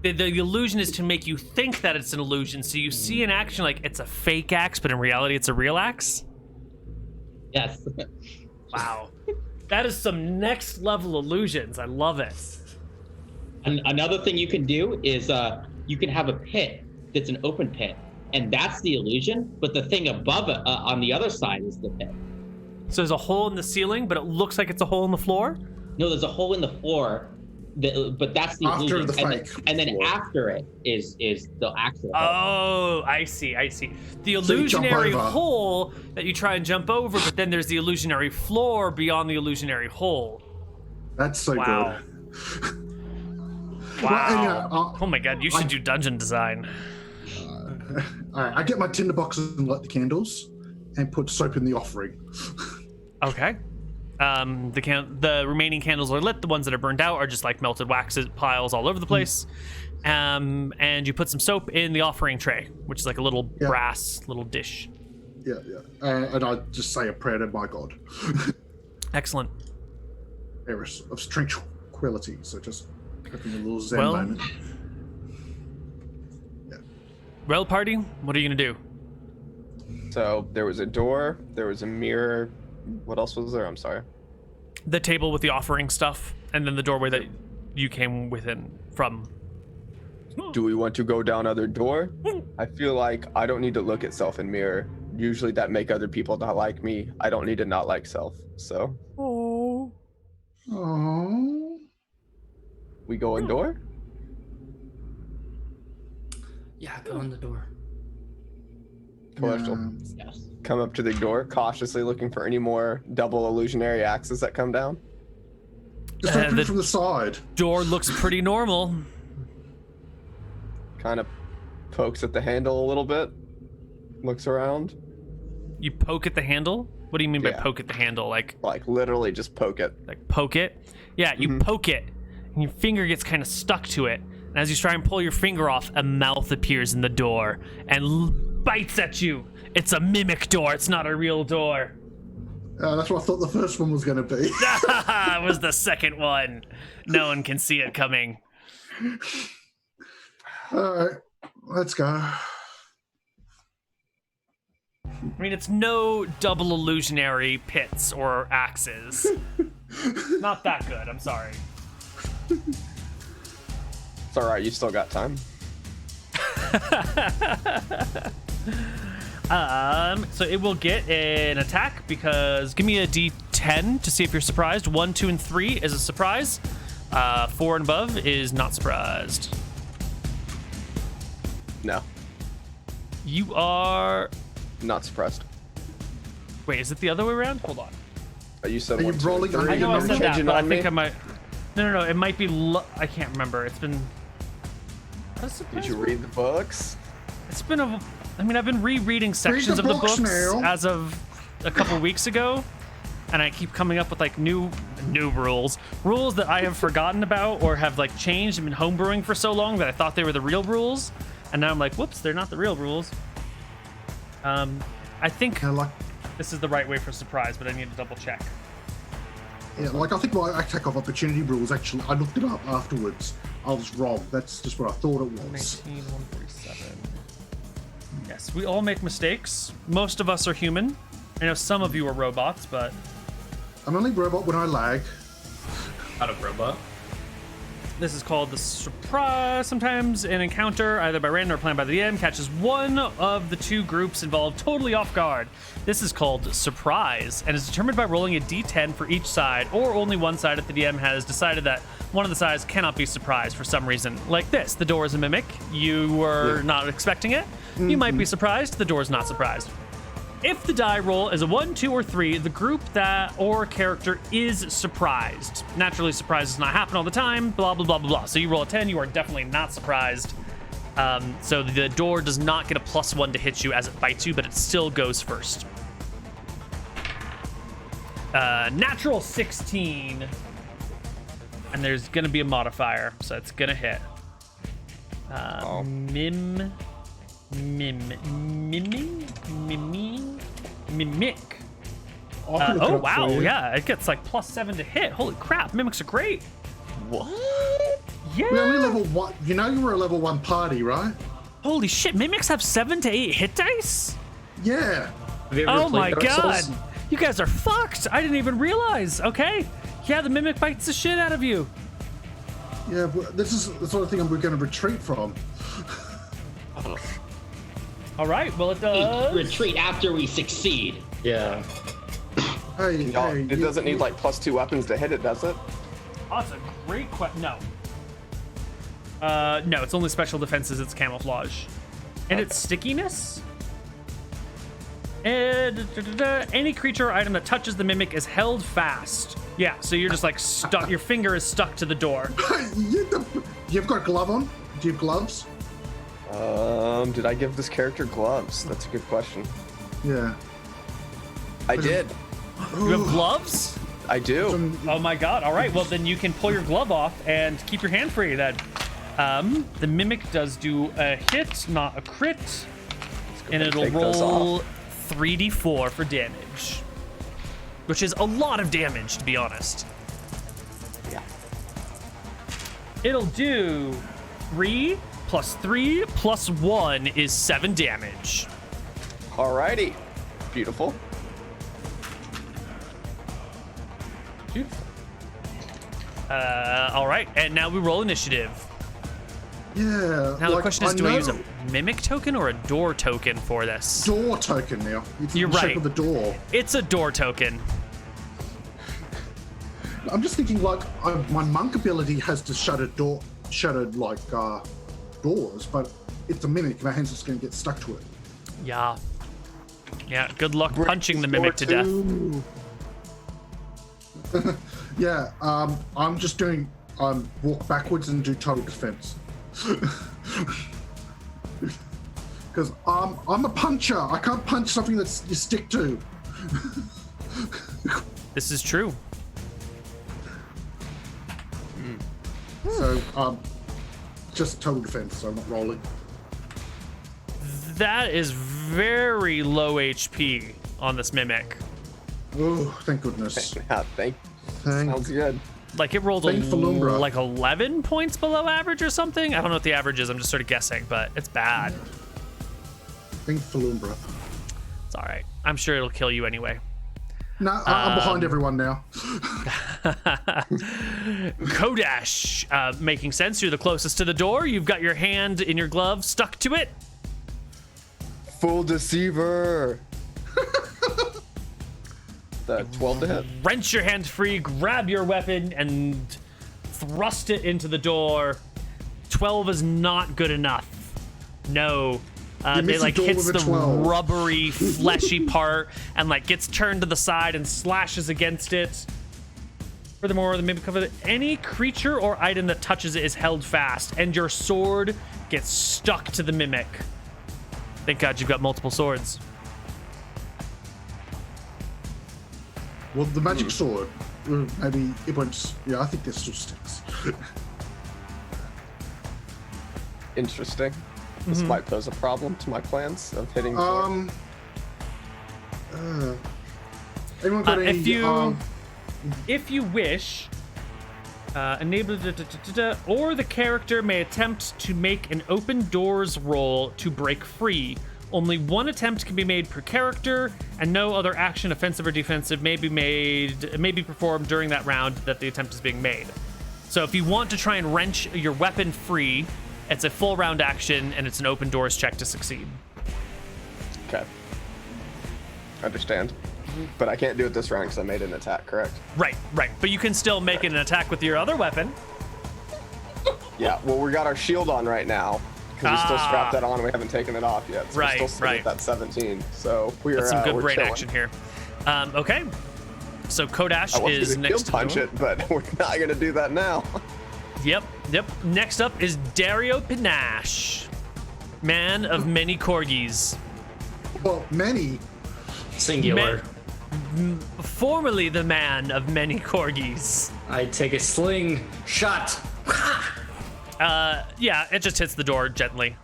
The illusion is to make you think that it's an illusion. So you see an action like it's a fake axe, but in reality it's a real axe? Yes. Wow. That is some next level illusions. I love it. And another thing you can do is you can have a pit that's an open pit. And that's the illusion, but the thing above it on the other side is the pit. So there's a hole in the ceiling, but it looks like it's a hole in the floor? No, there's a hole in the floor, but that's the after illusion. The fake and then floor. After it is the actual hole. Oh, I see. The illusionary hole that you try and jump over, but then there's the illusionary floor beyond the illusionary hole. That's so good. Wow. Oh my God, you should do dungeon design. All right, I get my tinderbox and light the candles and put soap in the offering. Okay. The remaining candles are lit. The ones that are burned out are just like melted wax piles all over the place. And you put some soap in the offering tray, which is like a little brass little dish. Yeah. And I just say a prayer to my God. Excellent. Eris of tranquility. So just having a little zen moment. Well, party, what are you gonna do? So there was a door, there was a mirror. What else was there? I'm sorry. The table with the offering stuff, and then the doorway that you came from. Do we want to go down other door? I feel like I don't need to look at self in mirror. Usually that make other people not like me. I don't need to not like self. So. Oh. We go in door? Yeah, go in the door. Celestial. Yes. Come up to the door, cautiously looking for any more double illusionary axes that come down. Just open it from the side. Door looks pretty normal. Kind of pokes at the handle a little bit. Looks around. You poke at the handle? What do you mean by poke at the handle? Like literally just poke it. Like poke it? Yeah, you poke it, and your finger gets kind of stuck to it. And as you try and pull your finger off, a mouth appears in the door and bites at you. It's a mimic door. It's not a real door. That's what I thought the first one was going to be. It was the second one. No one can see it coming. All right, let's go. I mean, it's no double illusionary pits or axes. Not that good, I'm sorry. It's all right. You still got time. So it will get an attack because give me a D10 to see if you're surprised. 1, 2, and 3 is a surprise. 4 and above is not surprised. No, You are. not surprised. Wait, is it the other way around? Hold on. You said Are you 1, 2, rolling 3. under I know I said that, Changing but I on think me? I might. No. It might be. I can't remember. It's been. Did you read the books? It's been a. I mean, I've been rereading sections of the books, books Neal. as of a couple weeks ago, and I keep coming up with like new rules that I have forgotten about or have like changed and been homebrewing for so long that I thought they were the real rules, and now I'm like, whoops, they're not the real rules. I think Yeah, like, this is the right way for surprise, but I need to double check. I think my attack of opportunity rules actually, I looked it up afterwards. I was wrong. That's just what I thought it was. 19, 147. Yes, we all make mistakes. Most of us are human. I know some of you are robots, but I'm only robot when I lag. Out of robot. this is called the surprise. Sometimes an encounter, either by random or planned by the DM, catches one of the two groups involved totally off guard. This is called surprise and is determined by rolling a d10 for each side, or only one side if the DM has decided that one of the sides cannot be surprised for some reason. Like this, the door is a mimic. You were not expecting it. You might be surprised. The door is not surprised. If the die roll is a 1, 2, or 3, the group that or character is surprised. Naturally, surprises not happen all the time, blah, blah, blah, blah, blah. So you roll a 10, you are definitely not surprised. So the door does not get a +1 to hit you as it bites you, but it still goes first. Natural 16. And there's going to be a modifier, so it's going to hit. Mimic. Oh, wow. Yeah, it gets like +7 to hit. Holy crap. Mimics are great. What? Yeah. We're only level 1. You know you were a level 1 party, right? Holy shit. Mimics have 7 to 8 hit dice? Yeah. Have you ever Oh my played Dark god. Souls? You guys are fucked. I didn't even realize. Okay. Yeah, the mimic bites the shit out of you. Yeah, but this is the sort of thing we're going to retreat from. All right. Well, it We does. retreat after we succeed. Yeah. Hey, No, hey. it doesn't need like +2 weapons to hit it, does it? Oh, that's a great question. No. No, it's only special defenses. It's camouflage. And its stickiness? And any creature or item that touches the mimic is held fast. Yeah, so you're just like stuck. Your finger is stuck to the door. You've got a glove on? Do you have gloves? Did I give this character gloves? That's a good question. Yeah. I did. You have gloves? I do. Oh my god. All right, well then you can pull your glove off and keep your hand free then. The mimic does do a hit, not a crit. And it'll take those roll 3d4 for damage. Which is a lot of damage, to be honest. Yeah. It'll do 3 + 3 + 1 is 7 damage. Alrighty. Beautiful. All right, and now we roll initiative. Yeah. Now the question is, I do I use a know mimic token or a door token for this? door token now? It's You're the shape right. of the door. It's a door token. I'm just thinking, like, my monk ability has to shatter doors, but it's a mimic. My hand's just going to get stuck to it. Yeah. Yeah, good luck punching the mimic to death. Yeah, I'm just doing walk backwards and do total defense. Because I'm a puncher. I can't punch something that you stick to. This is true. So just total defense. So I'm not rolling. That is very low HP on this mimic. Oh, thank goodness. Thank. Thank Sounds good. Like it rolled Thankfalumbra. like 11 points below average or something. I don't know what the average is. I'm just sort of guessing, but it's bad. Thankfalumbra. It's all right. I'm sure it'll kill you anyway. No, I'm behind everyone now. Kodash, making sense. You're the closest to the door. You've got your hand in your glove stuck to it. Full deceiver. The 12 to hit. Wrench your hand free, grab your weapon, and thrust it into the door. 12 is not good enough. No. It like hits the 12. rubbery, fleshy part and like gets turned to the side and slashes against it. Furthermore, the mimic cover any creature or item that touches it is held fast, and your sword gets stuck to the mimic. Thank God you've got multiple swords. Well, the magic sword, maybe it won't. Yeah, I think this still sticks. Interesting. This might pose a problem to my plans of hitting. The Anyone got any? If you wish, enable or the character may attempt to make an open doors roll to break free. Only one attempt can be made per character, and no other action, offensive or defensive, may be performed during that round that the attempt is being made. So if you want to try and wrench your weapon free, it's a full round action, and it's an open doors check to succeed. Okay. Understand. But I can't do it this round because I made an attack, correct? Right. But you can still make an attack with your other weapon. Yeah, well, we got our shield on right now because we still strapped that on and we haven't taken it off yet. So we're still sitting at that 17. So we're That's some good brain chilling. action here. Okay. So Kodash I was is gonna next to kill punch it, but we're not going to do that now. Yep. Next up is Dario Panache, man of many corgis. Well, many. Singular. Formerly the man of many corgis. I take a sling shot. Yeah, it just hits the door gently.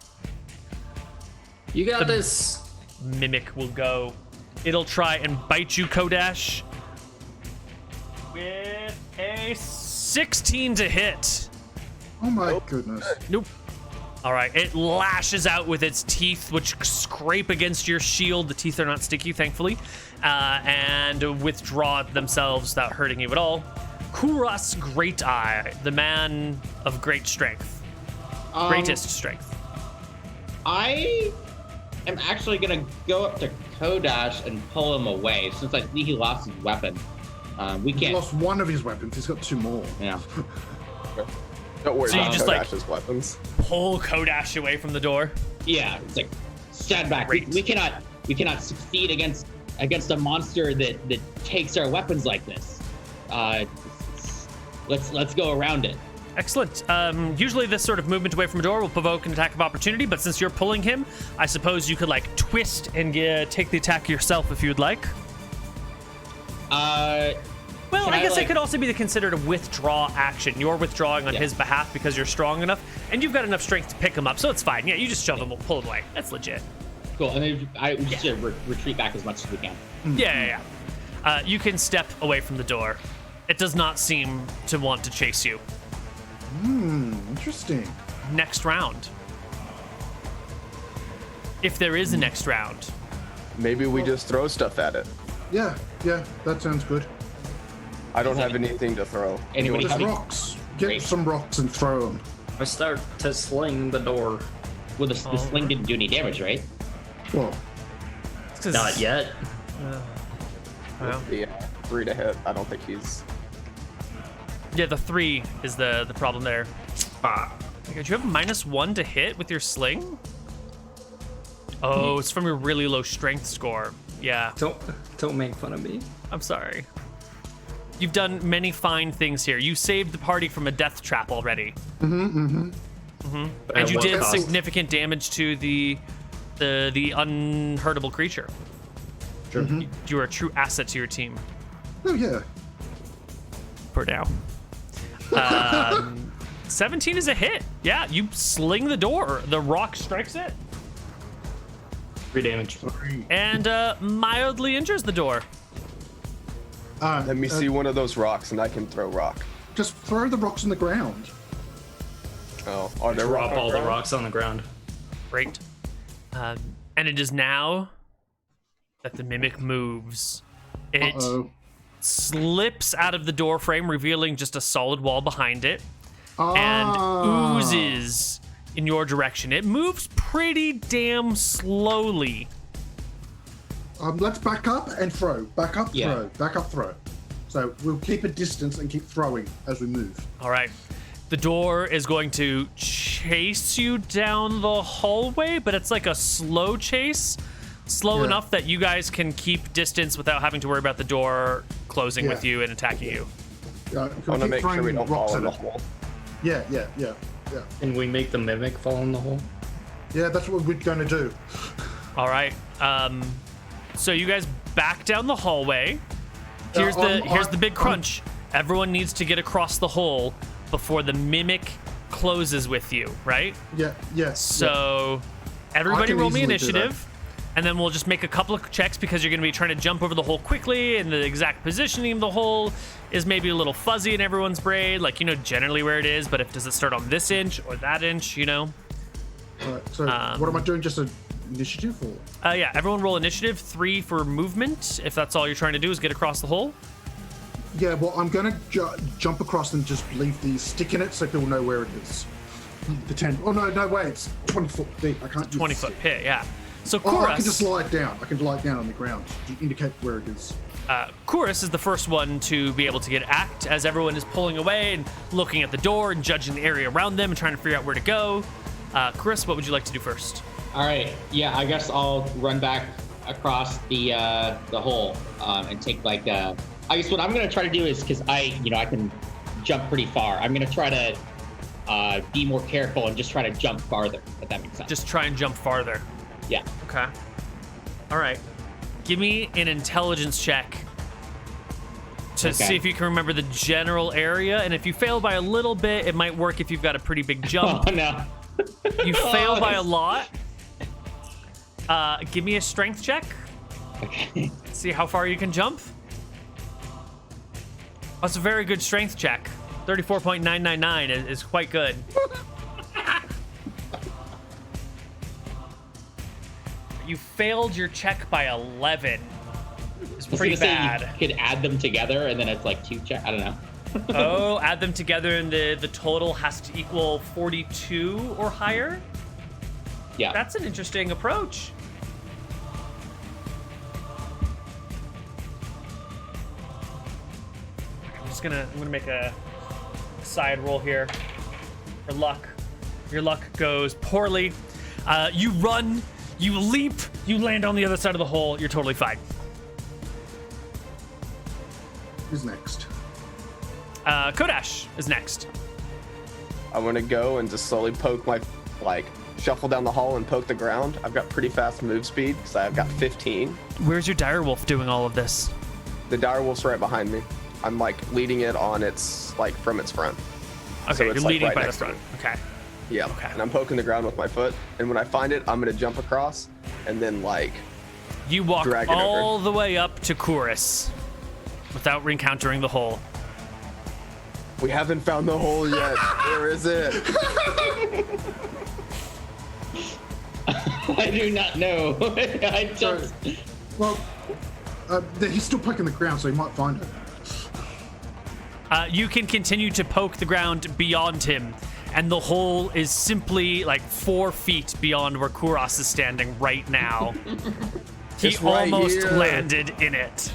You got this. Mimic will go. It'll try and bite you, Kodash, with a 16 to hit. Oh my goodness. Nope. All right, it lashes out with its teeth, which scrape against your shield. The teeth are not sticky, thankfully, and withdraw themselves without hurting you at all. Kuras Great Eye, the man of great strength. Greatest strength. I am actually gonna go up to Kodash and pull him away, since I think he lost his weapon. We He can't. lost one of his weapons. He's got two more. Yeah. Don't worry So you about just, like, Kodash's weapons. Pull Kodash away from the door. Yeah. It's like stand back. We Great. cannot succeed against a monster that takes our weapons like this. Let's go around it. Excellent. Usually this sort of movement away from a door will provoke an attack of opportunity, but since you're pulling him, I suppose you could like twist and take the attack yourself if you'd like. Well, Can I guess I, it could also be considered a withdraw action. You're withdrawing on his behalf because you're strong enough, and you've got enough strength to pick him up, so it's fine. Yeah, you just shove him, pull him away. That's legit. Cool. And then we just retreat back as much as we can. Yeah. You can step away from the door. It does not seem to want to chase you. Interesting. Next round. If there is a next round. Maybe we just throw stuff at it. Yeah, that sounds good. I don't have anything to throw. Anybody There's have rocks. Get Great. some rocks and throw them. I start to sling the door. Well, the sling didn't do any damage, right? Well, Not yet. Well, The 3 to hit. I don't think he's. yeah, the 3 is the problem there. Okay, do you have -1 to hit with your sling? Oh, it's from your really low strength score. Yeah, Don't make fun of me. I'm sorry. You've done many fine things here. You saved the party from a death trap already. And you did significant damage to the unhurtable creature. sure. You are a true asset to your team. Oh yeah. For now. 17 is a hit. Yeah, you sling the door. The rock strikes it. 3 damage. and mildly injures the door. Let me see one of those rocks, and I can throw rock. Just throw the rocks on the ground. Oh, are there Drop all the rocks? rocks on the ground. Great. And it is now that the mimic moves. It Uh-oh. slips out of the door frame, revealing just a solid wall behind it, and Ah. oozes in your direction. It moves pretty damn slowly. Let's back up and throw. Back up, Yeah. throw. Back up, throw. So we'll keep a distance and keep throwing as we move. All right. The door is going to chase you down the hallway, but it's like a slow chase. Slow Yeah. enough that you guys can keep distance without having to worry about the door closing with Yeah. you and attacking you. We'll I want to keep make sure we throwing don't rocks fall in at the it. hole. Yeah. Can we make the mimic fall in the hole? Yeah, that's what we're going to do. All right. So you guys back down the hallway. Here's the big crunch. Everyone needs to get across the hole before the mimic closes with you, right? Yeah. So everybody I can roll me easily do initiative, and then we'll just make a couple of checks because you're going to be trying to jump over the hole quickly, and the exact positioning of the hole is maybe a little fuzzy in everyone's brain, like, you know, generally where it is, but if does it start on this inch or that inch, you know? All right, so what am I doing? Just an initiative or? Yeah, everyone roll initiative, 3 for movement, if that's all you're trying to do is get across the hole. Yeah, well, I'm going to jump across and just leave the stick in it so people know where it is. The 10. Oh, no, wait. It's 20 foot deep. I can't use 20 the foot stick. pit, yeah. So Oh, I can Kouros, just lie it down. I can lie it down on the ground to indicate where it is. Kouros is the first one to be able to get act as everyone is pulling away and looking at the door and judging the area around them and trying to figure out where to go. Chris, what would you like to do first? All right. Yeah, I guess I'll run back across the hole and take like. I guess what I'm gonna try to do is because I can jump pretty far. I'm gonna try to be more careful and just try to jump farther. If that makes sense. Just try and jump farther. Yeah. Okay. All right. Give me an intelligence check to Okay. see if you can remember the general area. And if you fail by a little bit, it might work if you've got a pretty big jump. Oh no. You fail by a lot. Give me a strength check. Okay. See how far you can jump. That's a very good strength check. 34.999 is quite good. You failed your check by 11. It's I was pretty gonna say bad. you could add them together and then it's like 2 check. I don't know. Oh, add them together and the total has to equal 42 or higher? Yeah. That's an interesting approach. I'm gonna make a side roll here for luck. Your luck goes poorly. You run, you leap, you land on the other side of the hole. You're totally fine. Who's next? Kodash is next. I'm gonna go and just slowly poke shuffle down the hall and poke the ground. I've got pretty fast move speed because I've got 15. Where's your direwolf doing all of this? The direwolf's right behind me. I'm leading it on its from its front. Okay, So you're it's, leading right by the next to front. me. Okay. Yeah. Okay. And I'm poking the ground with my foot. And when I find it, I'm gonna jump across and then You walk drag it all over. the way up to Kouros without encountering the hole. we haven't found the hole yet. Where is it? I do not know. I just. Well, he's still poking the ground, so he might find it. You can continue to poke the ground beyond him, and the hole is simply 4 feet beyond where Kouros is standing right now. He It's right almost here. landed in it.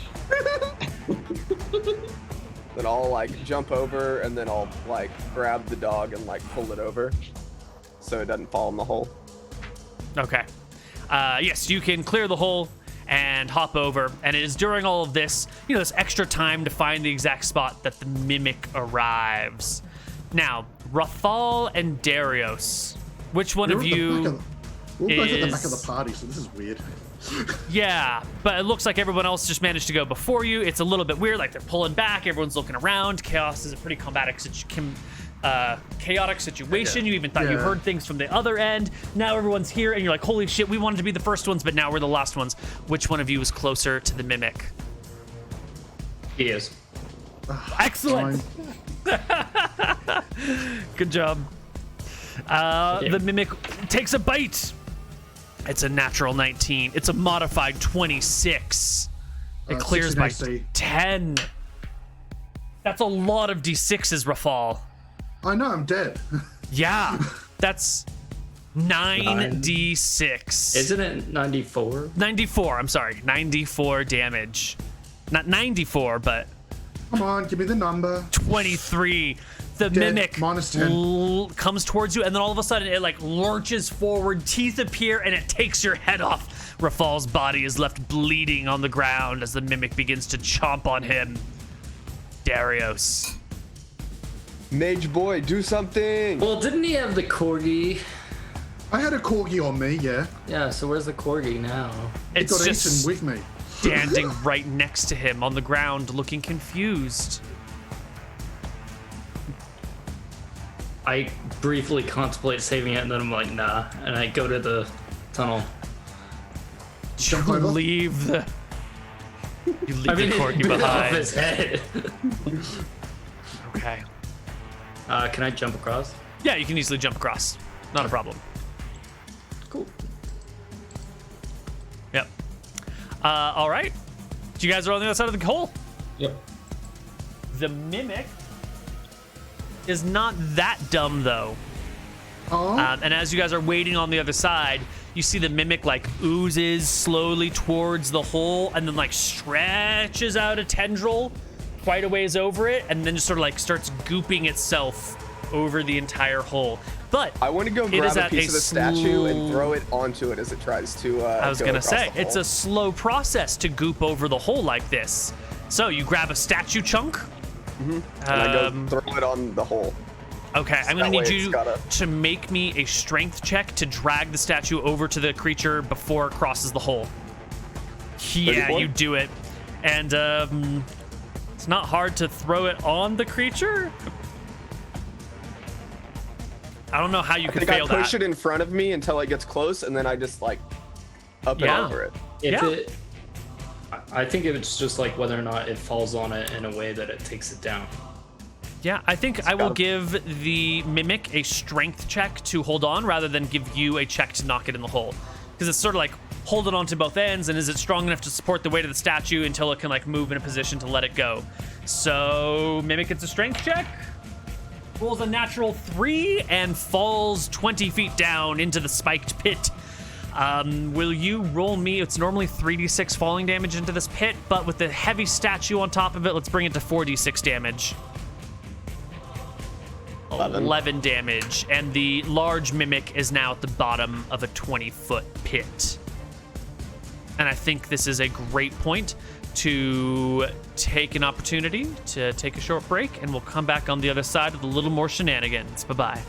Then I'll jump over and then I'll grab the dog and pull it over so it doesn't fall in the hole. Okay. Yes, you can clear the hole and hop over, and it is during all of this, this extra time to find the exact spot that the mimic arrives. Now, Rafal and Darius, which one We're of at the you back we're both at the back of is- the party, so this is weird. Yeah, but it looks like everyone else just managed to go before you. It's a little bit weird, they're pulling back, everyone's looking around. Chaos is a pretty combative chaotic situation. You even thought you Yeah. heard things from the other end. Now everyone's here, and you're like, holy shit, we wanted to be the first ones, but now we're the last ones. Which one of you is closer to the mimic? He is. Excellent. Good job. The mimic takes a bite. It's a natural 19. It's a modified 26. It clears 16 by AC. 10. That's a lot of D6s, Rafal. I know, I'm dead. Yeah, that's 9d6. Isn't it 94? 94, I'm sorry. 94 damage. Not 94, but Come on, give me the number. 23. The Dead. mimic Minus 10. comes towards you, and then all of a sudden it like lurches forward, teeth appear, and it takes your head off. Rafal's body is left bleeding on the ground as the mimic begins to chomp on him. Darius. Mage boy, do something. Well, didn't he have the corgi? I had a corgi on me, yeah. Yeah, so where's the corgi now? It It's got just eaten with me. standing right next to him on the ground, looking confused. I briefly contemplate saving it, and then I'm like, nah. And I go to the tunnel. Jump You over. leave the I mean, the corgi it bit off behind. his head. Okay. Can I jump across? Yeah, you can easily jump across. Not a problem. Cool. Yep. All right. You guys are on the other side of the hole. Yep. The mimic is not that dumb, though. Oh, And as you guys are waiting on the other side, you see the mimic like oozes slowly towards the hole and then like stretches out a tendril quite a ways over it and then just sort of like starts gooping itself over the entire hole. But I want to go it grab is a at piece of the statue and slow- throw it onto it as it tries to. I was go gonna across say, the it's hole. a slow process to goop over the hole like this. So you grab a statue chunk. And I go Um, throw it on the hole. Okay, I'm gonna That way need it's you gotta- to make me a strength check to drag the statue over to the creature before it crosses the hole. Yeah, 34? you do it. And it's not hard to throw it on the creature. I don't know how you I could think I fail push that. it in front of me until it gets close, and then I just like up Yeah. and over it. If Yeah. it, I think it's just like whether or not it falls on it in a way that it takes it down. Yeah, I think I will gotta- give the mimic a strength check to hold on rather than give you a check to knock it in the hole. Because it's sort of like hold it onto both ends, and is it strong enough to support the weight of the statue until it can like move in a position to let it go? So mimic gets a strength check, rolls a natural 3, and falls 20 feet down into the spiked pit. Will you roll me? It's normally 3d6 falling damage into this pit, but with the heavy statue on top of it, let's bring it to 4d6 damage. 11 damage, and the large mimic is now at the bottom of a 20-foot pit. And I think this is a great point to take an opportunity to take a short break, and we'll come back on the other side with a little more shenanigans. Bye-bye.